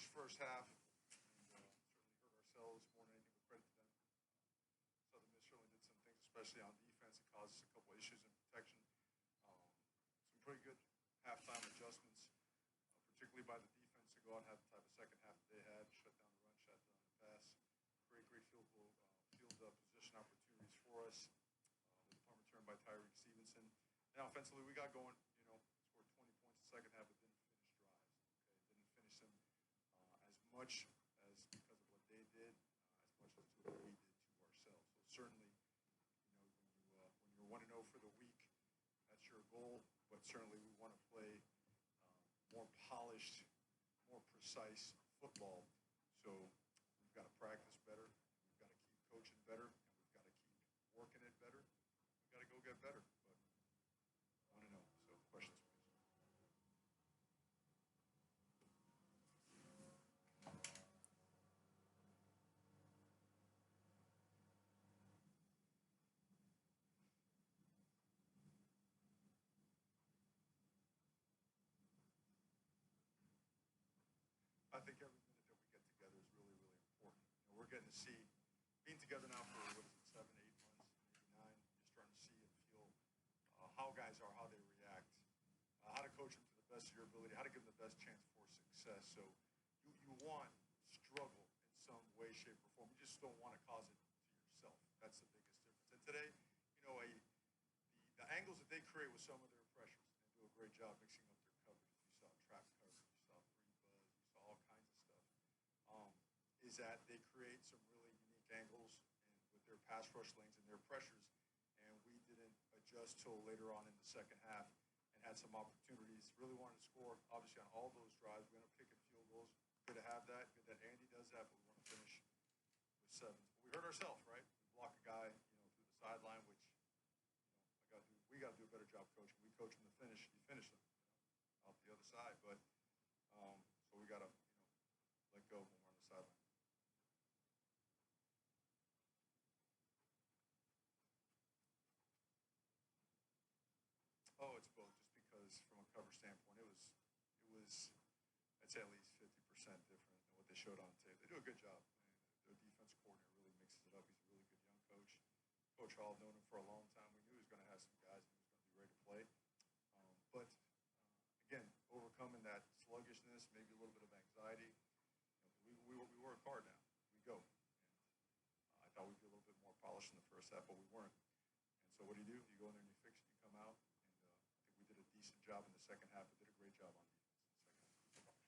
sluggish first half, and certainly hurt ourselves more than anything with credit to them. Southern Miss certainly did some things, especially on defense, that caused us a couple issues in protection. Um, some pretty good halftime adjustments, particularly by the defense to go out and have the type of second half that they had, shut down the run, shut down the pass. Great position opportunities for us. The department turned by Tyreek Stevenson. Now offensively, we got going. Scored 20 points in the second half, but didn't finish drives. Okay, didn't finish them as much as because of what they did, as much as what we did to ourselves. So certainly, when you're 1-0 for the week, that's your goal. But certainly, we want to play more polished, more precise football. So we've got to practice better. We've got to keep coaching better, and we've got to keep working it better. We've got to go get better. But 1-0. So questions, please. I think every minute that we get together is really, really important. We're getting to see being together now for what is it, 7, 8 months, maybe 9. You're starting to see and feel how guys are, how they react, how to coach them to the best of your ability, how to give them the best chance for success. So you want struggle in some way, shape, or form. You just don't want to cause it to yourself. That's the biggest difference. And today, the angles that they create with some of their pressures, and they do a great job mixing up their coverage. You saw trap coverage, you saw free buzz, you saw all kinds of stuff. Is that they create some really unique angles and with their pass rush lanes and their pressures, and we didn't adjust till later on in the second half and had some opportunities. Really wanted to score, obviously, on all those drives. We ended up kicking field goals. Good to have that. Good that Andy does that, but we want to finish with 7. We hurt ourselves, right? We block a guy, through the sideline, which we got to do a better job coaching. We coach him to finish. He finished them, out the other side. But so we got to, let go when we're on the sideline. Oh, it's both. Just because from a cover standpoint, it was I'd say at least 50% different than what they showed on tape. They do a good job. And their defense coordinator really mixes it up. He's a really good young coach. Coach Hall, known him for a long time. We knew he was going to have some guys and he was going to be ready to play. But again, overcoming that sluggishness, maybe a little bit of anxiety. We work hard now. We go. And I thought we'd be a little bit more polished in the first half, but we weren't. And so what do? You go in there and you fix it. You come out. And I think we did a decent job in the second half, but did a great job on defense in the second half.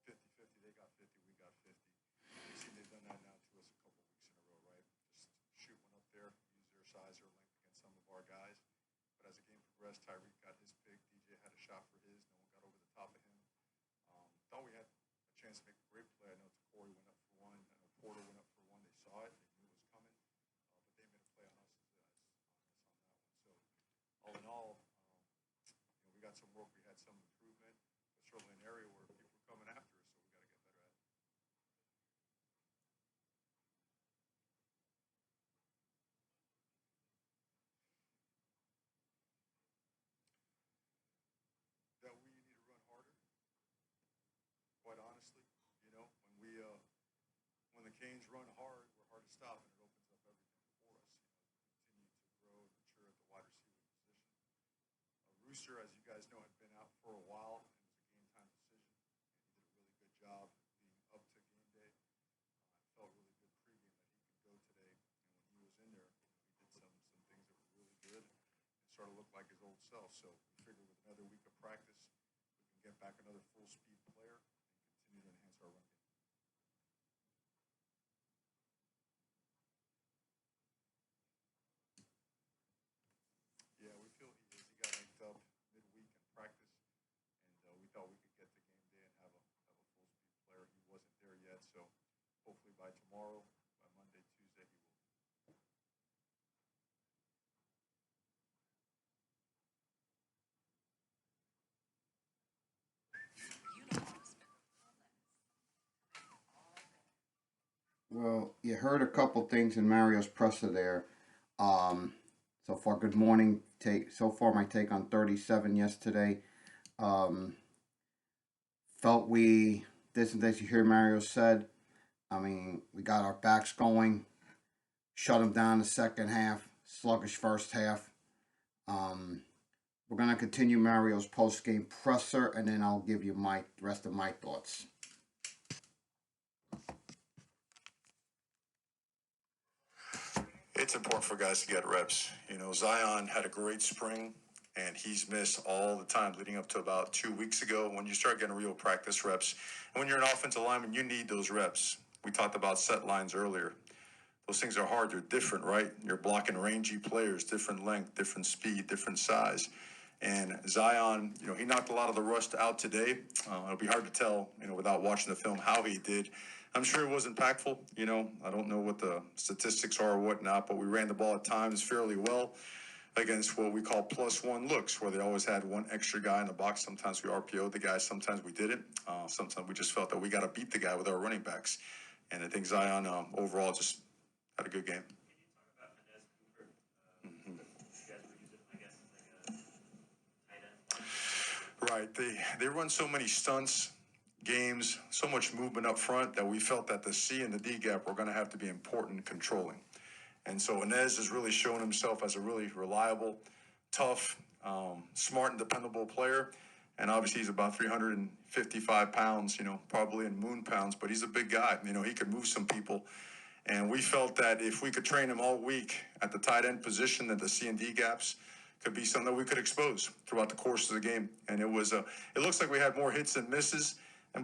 50-50, they got 50, we got 50. You see, they've done that now to us a couple weeks in a row, right? Just shoot one up there, use their size or length against some of our guys. But as the game progressed, Tyreek got his pick. DJ had a shot for his. No one got over the top of him. Thought we had a chance to make a great play. I know Corey went up for one. I know Porter went up for one. They saw it. They knew it was coming. But they made a play on us on that one. So all in all, we got some work. We had some improvement. But certainly an area where people were coming after us, so we got to get better at it. That we need to run harder. Quite honestly, when the Canes run hard, we're hard to stop, and it opens up everything for us. As we continue to grow and mature at the wide receiver position. Rooster, as you guys know, had been out for a while, and it was a game time decision, and he did a really good job leading up to game day. It felt really good pregame that he could go today, and when he was in there, he did some things that were really good and started to look like his old self. So we figured with another week of practice, we can get back another full-speed player and continue to enhance our run game. Yeah, we feel he is. He got linked up midweek in practice, and we thought we could get to game day and have a full-speed player. He wasn't there yet, so hopefully by tomorrow, by Monday, Tuesday, he will. Well, you heard a couple things in Mario's presser there. Um, So far, good morning. So far, my take on 37 yesterday. Um, Felt we did some things you hear Mario said. I mean, we got our backs going, shut them down the second half, sluggish first half. Um, we're gonna continue Mario's post game presser, and then I'll give you my rest of my thoughts. It's important for guys to get reps. You know, Zion had a great spring, and he's missed all the time leading up to about 2 weeks ago. When you start getting real practice reps, and when you're an offensive lineman, you need those reps. We talked about set lines earlier. Those things are hard. They're different, right? You're blocking rangy players, different length, different speed, different size. And Zion, you know, he knocked a lot of the rust out today. It'll be hard to tell, you know, without watching the film how he did. I'm sure it was impactful. You know, I don't know what the statistics are or whatnot, but we ran the ball at times fairly well against what we call +1 looks, where they always had one extra guy in the box. Sometimes we RPO'd the guy, sometimes we didn't. Sometimes we just felt that we got to beat the guy with our running backs. And I think Zion overall just had a good game. Right. They run so many stunts, games, so much movement up front that we felt that the C and the D gap were going to have to be important in controlling. And so Inez has really shown himself as a really reliable, tough, smart, and dependable player. And obviously, he's about 355 pounds, you know, probably in moon pounds, but he's a big guy. You know, he could move some people. And we felt that if we could train him all week at the tight end position, that the C and D gaps could be something that we could expose throughout the course of the game. And it looks like we had more hits than misses,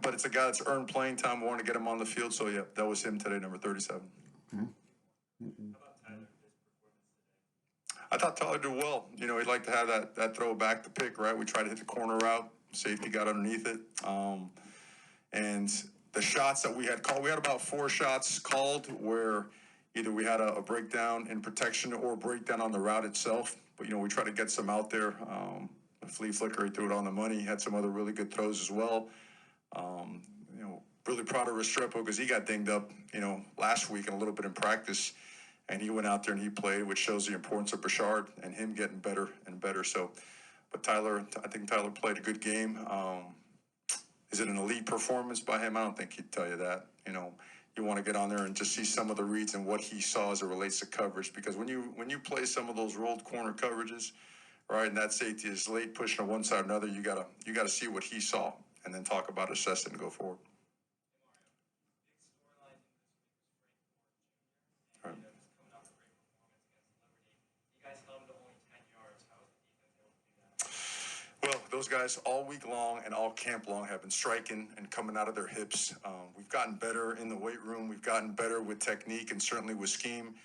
but it's a guy that's earned playing time. We want to get him on the field. So, yeah, that was him today, number 37. Mm-hmm. I thought Tyler did well. You know, he'd like to have that throw back the pick, right? We tried to hit the corner route. Safety got underneath it. And the shots that we had called, we had about 4 shots called where either we had a breakdown in protection or a breakdown on the route itself. But, you know, we tried to get some out there. The flea flicker, he threw it on the money. He had some other really good throws as well. You know, really proud of Restrepo because he got dinged up, you know, last week and a little bit in practice. And he went out there and he played, which shows the importance of Bashard and him getting better and better. So, but I think Tyler played a good game. Is it an elite performance by him? I don't think he'd tell you that. You know, you want to get on there and just see some of the reads and what he saw as it relates to coverage. Because when you play some of those rolled corner coverages, right, and that safety is late pushing on one side or another, you gotta see what he saw and then talk about assessing and go forward. Right. Well, those guys all week long and all camp long have been striking and coming out of their hips. We've gotten better in the weight room. We've gotten better with technique and certainly with scheme.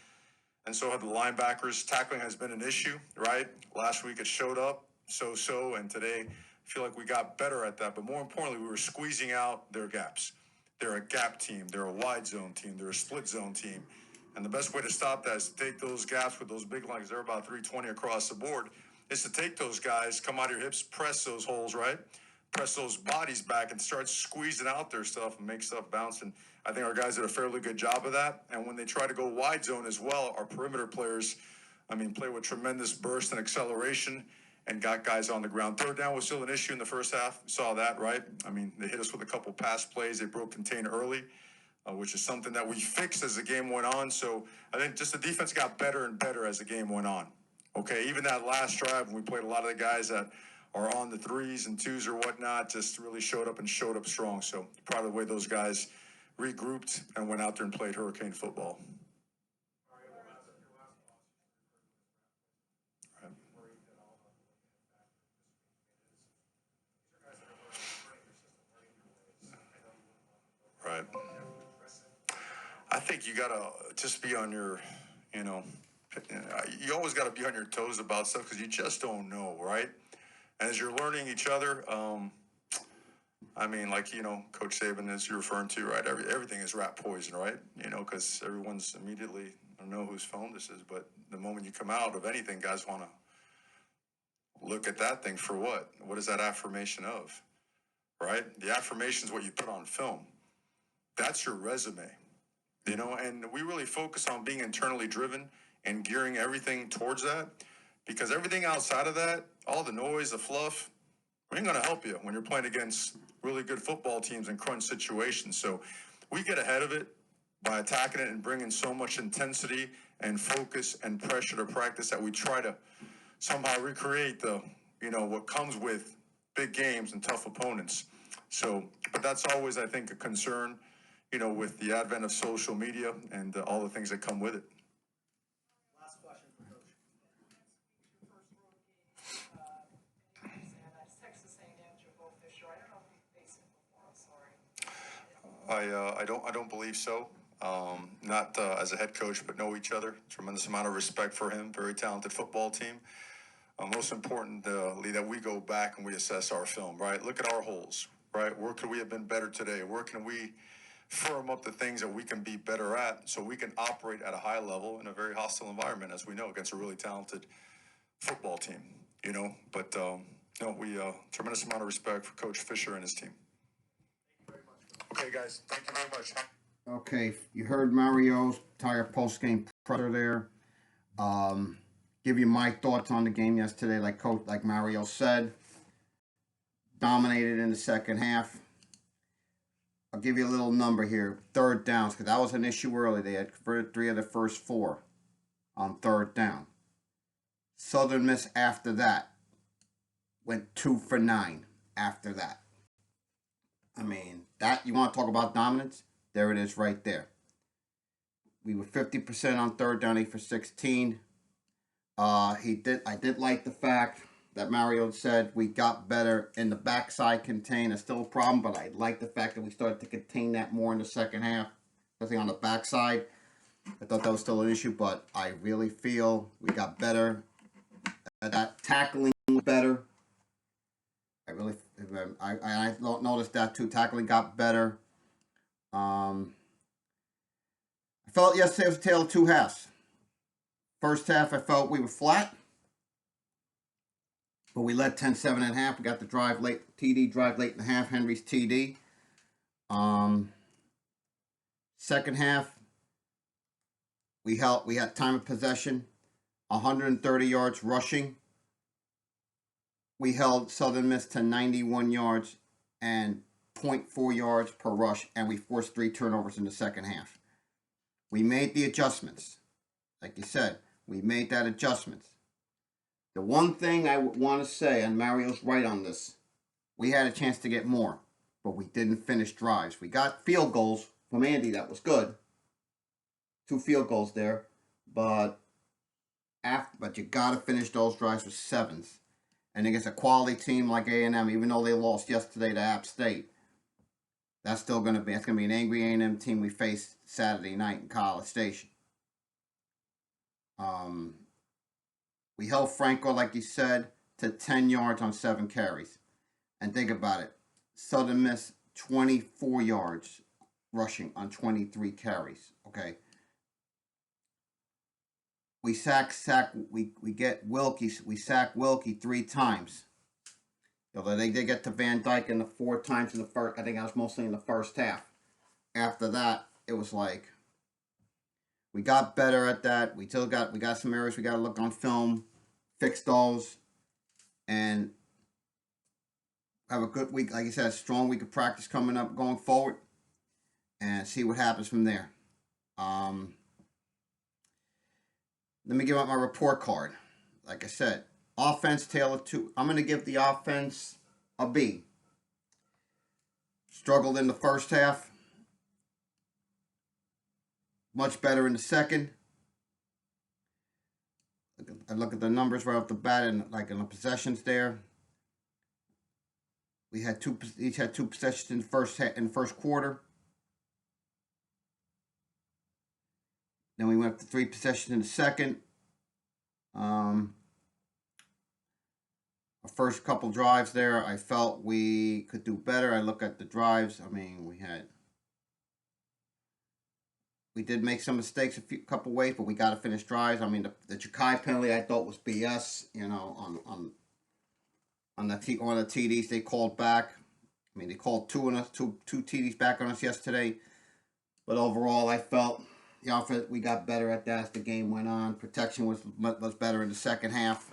And so have the linebackers. Tackling has been an issue, right? Last week it showed up so, and today I feel like we got better at that. But more importantly, we were squeezing out their gaps. They're a gap team. They're a wide zone team. They're a split zone team. And the best way to stop that is to take those gaps with those big lines. They're about 320 across the board. Is to take those guys, come out of your hips, press those holes, right? Press those bodies back and start squeezing out their stuff and make stuff bounce. And I think our guys did a fairly good job of that. And when they try to go wide zone as well, our perimeter players, play with tremendous burst and acceleration and got guys on the ground. Third down was still an issue in the first half. We saw that, right? They hit us with a couple pass plays. They broke contain early, which is something that we fixed as the game went on. So I think just the defense got better and better as the game went on. Okay, even that last drive when we played a lot of the guys that are on the 3s and 2s or whatnot just really showed up strong. So proud of the way those guys regrouped and went out there and played Hurricane football. Right. I think you gotta just be on your, you know, you always got to be on your toes about stuff because you just don't know, right? And as you're learning each other, Coach Saban, as you're referring to, right? Everything is rat poison, right? You know, because everyone's immediately, I don't know whose phone this is, but the moment you come out of anything, guys want to look at that thing for what? What is that affirmation of, right? The affirmation is what you put on film. That's your resume, you know, and we really focus on being internally driven and gearing everything towards that, because everything outside of that, all the noise, the fluff, ain't going to help you when you're playing against really good football teams in crunch situations. So we get ahead of it by attacking it and bringing so much intensity and focus and pressure to practice that we try to somehow recreate what comes with big games and tough opponents. So, but that's always, I think, a concern, with the advent of social media and all the things that come with it. Last question for Coach. Texas A&M, Jimbo Fisher. I don't know if you've faced him before. I'm sorry. I don't believe so. Not as a head coach, but know each other. Tremendous amount of respect for him. Very talented football team. Most importantly, that we go back and we assess our film. Right, look at our holes. Right, where could we have been better today? Where can we firm up the things that we can be better at, so we can operate at a high level in a very hostile environment, as we know, against a really talented football team. But we tremendous amount of respect for Coach Fisher and his team. Okay, guys, thank you very much. Okay, you heard Mario's entire post-game presser there. Give you my thoughts on the game yesterday. Like Mario said, dominated in the second half. I'll give you a little number here. Third downs, because that was an issue early. They had converted 3 of the first 4 on third down. Southern Miss after that went 2 for 9 after that. I mean, that, you want to talk about dominance? There it is right there. We were 50% on third down, 8 for 16. I did like the fact that Mario said we got better in the backside contain. It's still a problem, but I like the fact that we started to contain that more in the second half, especially on the backside. I thought that was still an issue, but I really feel we got better at that. Tackling better. I noticed that too. Tackling got better. I felt yesterday was a tale of two halves. First half, I felt we were flat. But we led 10-7 at half. We got the drive late, TD drive late in the half, Henry's TD. Second half, we had time of possession, 130 yards rushing. We held Southern Miss to 91 yards and 0.4 yards per rush, and we forced 3 turnovers in the second half. We made the adjustments. Like you said, we made that adjustments. The one thing I want to say, and Mario's right on this, we had a chance to get more, but we didn't finish drives. We got field goals from Andy. That was good. 2 field goals there, but you got to finish those drives with 7s. And against a quality team like A&M, even though they lost yesterday to App State, that's going to be an angry A&M team we face Saturday night in College Station. We held Franco, like you said, to 10 yards on 7 carries. And think about it. Southern Miss, 24 yards rushing on 23 carries. Okay. We get Wilkie. We sack Wilkie 3 times. Although they did get to Van Dyke in the 4 times in the first. I think that was mostly in the first half. After that, it was like we got better at that. We got some areas we got to look on film, fix those, and have a good week. Like I said, a strong week of practice coming up, going forward, and see what happens from there. Let me give out my report card. Like I said, offense, tale of 2. I'm going to give the offense a B. Struggled in the first half. Much better in the second. I look at the numbers right off the bat, and like in the possessions there. We had each had 2 possessions in the first quarter. Then we went up to 3 possessions in the second. Our first couple drives there, I felt we could do better. I look at the drives. I mean, we did make some mistakes couple ways, but we got to finish drives. I mean, the Chakai penalty I thought was BS. On the TDs they called back. I mean, they called two TDs back on us yesterday. But overall, I felt the offense, we got better at that as the game went on. Protection was better in the second half.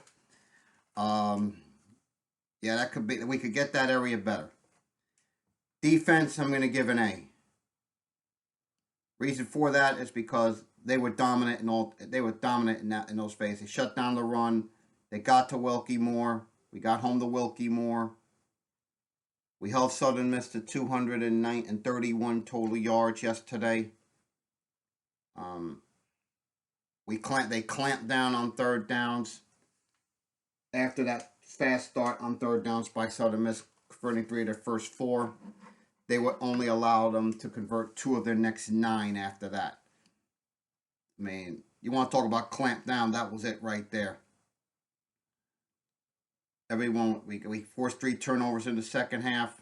Yeah, that could be. We could get that area better. Defense, I'm going to give an A. Reason for that is because they were dominant in all. They were dominant in those phases. They shut down the run. They got to Wilkie more. We got home to Wilkie more. We held Southern Miss to 231 total yards yesterday. They clamped down on third downs. After that fast start on third downs by Southern Miss, converting 3 of their first 4, they would only allow them to convert 2 of their next 9 after that. I mean, you want to talk about clamp down? That was it right there. We forced 3 turnovers in the second half,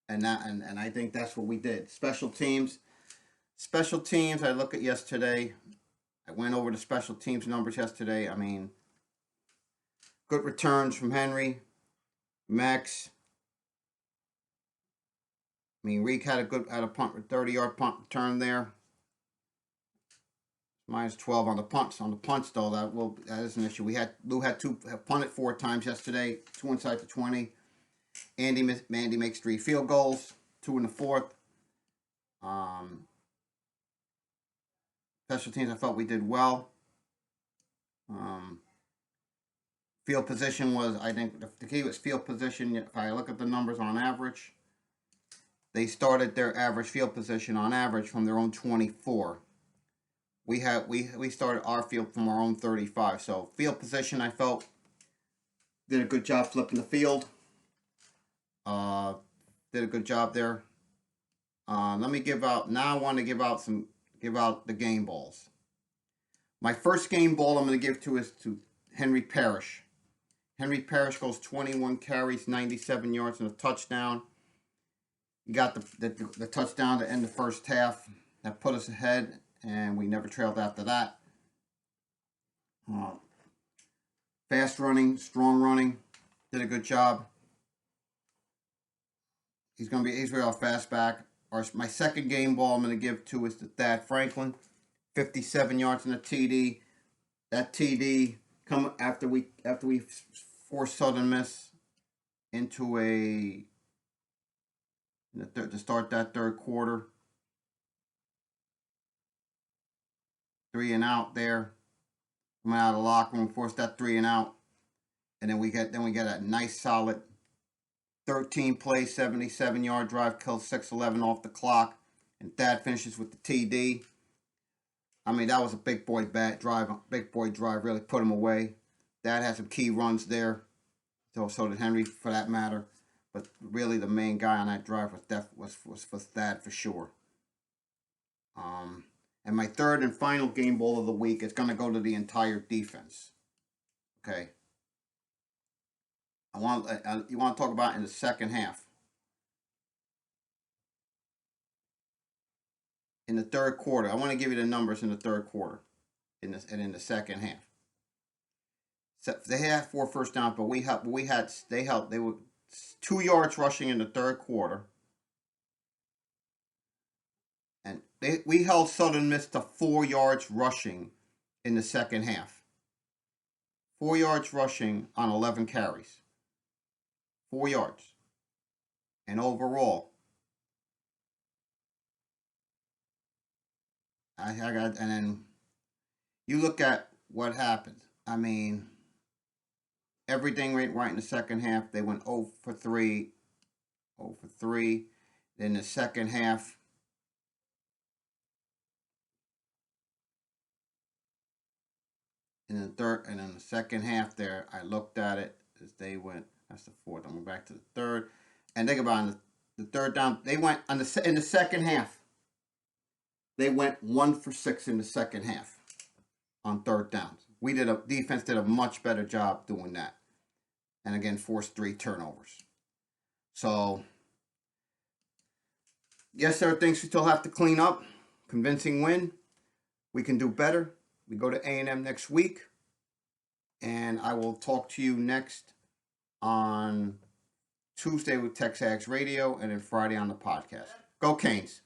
and I think that's what we did. Special teams. I look at yesterday. I went over the special teams numbers yesterday. I mean, good returns from Henry, Max. I mean, Reek had a 30-yard punt return there. Minus 12 on the punts. On the punts, though, that is an issue. Lou had punted 4 times yesterday, 2 inside the 20. Andy makes 3 field goals, 2 in the fourth. Special teams, I felt we did well. Field position was, I think, the key was field position. If I look at the numbers on average, they started their average field position on average from their own 24. We started our field from our own 35. So field position, I felt, did a good job flipping the field. Did a good job there. Let me give out. Now I want to give out the game balls. My first game ball I'm going to give is to Henry Parrish. Henry Parrish goes 21 carries, 97 yards, and a touchdown. He got the touchdown to end the first half. That put us ahead, and we never trailed after that. Fast running, strong running, did a good job. He's real fast back. My second game ball I'm going to give to is to Thad Franklin, 57 yards in a TD. That TD come after we forced Southern Miss into to start that third quarter. 3 and out there. Coming out of the locker room, forced that 3 and out, and then we get a nice solid 13-play, 77-yard drive, killed 6:11 off the clock, and Thad finishes with the TD. I mean, that was a big boy drive, really put him away. Thad had some key runs there, so did Henry for that matter. But really, the main guy on that drive was for Thad for sure. And my third and final game ball of the week is going to go to the entire defense. Okay. You want to talk about in the second half. In the third quarter, I want to give you the numbers in the third quarter, in the second half. So they had 4 first downs, but they were 2 yards rushing in the third quarter, and we held Southern Miss to 4 yards rushing in the second half. 4 yards rushing on 11 carries. 4 yards. And overall, and then you look at what happened. I mean, everything went right in the second half. They went 0 for 3. 0 for 3. Then the second half, in the second half there, I looked at it as they went. That's the fourth. I'm going back to the third. And think about it, the third down. They went in the second half. They went 1 for 6 in the second half on third downs. Defense did a much better job doing that. And again, forced 3 turnovers. So, yes, there are things we still have to clean up. Convincing win. We can do better. We go to A&M next week. And I will talk to you next on Tuesday with Texags Radio, and then Friday on the podcast. Go Canes.